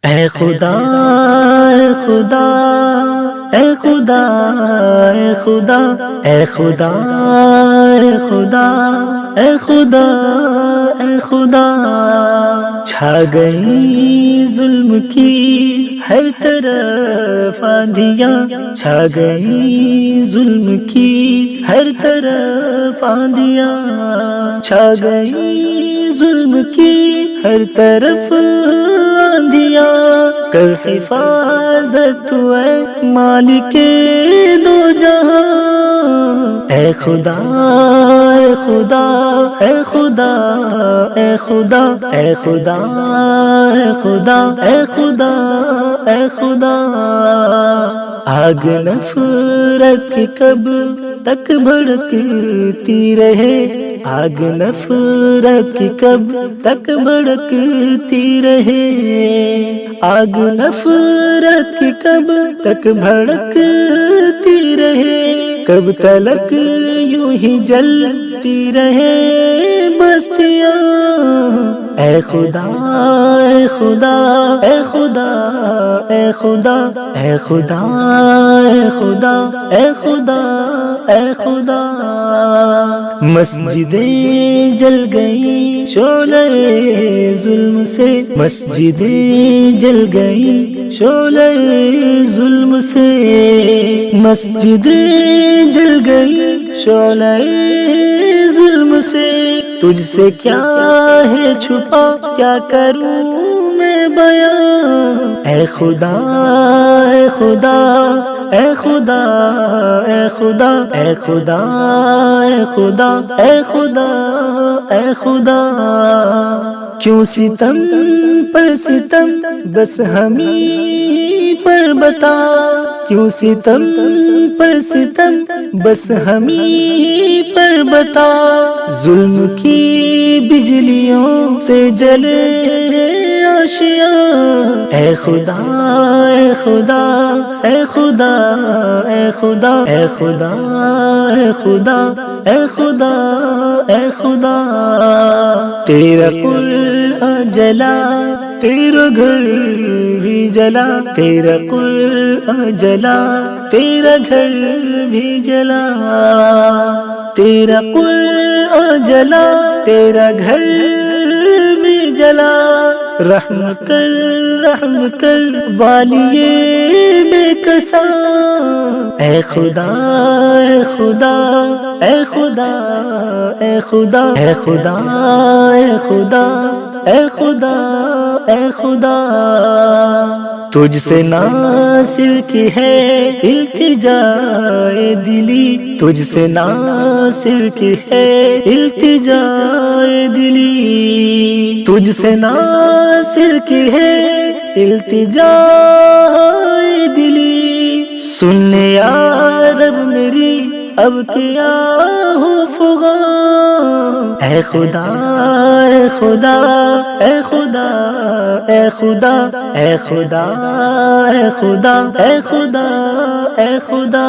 اے خدا اے خدا اے خدا اے خدا اے خدا اے خدا اے خدا اے خدا چھا گئی ظلم کی ہر طرف آندھیاں، چھا گئی ظلم کی ہر طرف آندھیاں، چھا گئی ظلم کی ہر طرف آندھیاں، کر حفاظت اے مالک دو جہاں، اے خدا اے خدا اے خدا اے خدا اے خدا اے خدا اے خدا اے خدا آگ نفرت کی کب تک بھڑکتی رہے، آگ نفرت کی کب تک بھڑکتی رہے، آگ نفرت کی کب تک بھڑکتی رہے، کب تلک یوں ہی جلتی رہے بستیاں، اے خدا اے خدا اے خدا اے خدا اے خدا اے خدا اے خدا اے خدا مسجدیں جل گئی شعلہ ظلم سے، مسجدیں جل گئی شعلہ ظلم سے، مسجدیں جل گئی شعلہ ظلم سے، تجھ سے کیا ہے چھپا کیا کروں میں بیان، اے خدا اے خدا اے خدا اے خدا اے خدا اے خدا اے خدا اے خدا کیوں ستم پر ستم بس ہمیں پر بتا، کیوں ستم پر ستم بس ہمیں پر بتا، ظلم کی بجلیوں سے جلے آشیاں، اے خدا اے خدا اے خدا اے خدا اے خدا اے خدا اے خدا اے خدا تیرا قرآن جلا تیرا گھر بھی جلا، تیرا قرآن جلا تیرا گھر بھی جلا، تیرا قرآن جلا تیرا گھر بھی جلا، رحم کر والی بے کساں، اے خدا اے خدا اے خدا اے خدا اے خدا اے خدا اے خدا اے خدا تجھ سے ناصر کی ہے التجا دلی، تجھ سے ناصر کی ہے التجا دلی، تجھ سے ناصر کی ہے التجا دلی، سن یا رب میری اب کیا ہو فغاں، اے خدا اے خدا اے خدا اے خدا اے خدا اے خدا اے خدا اے خدا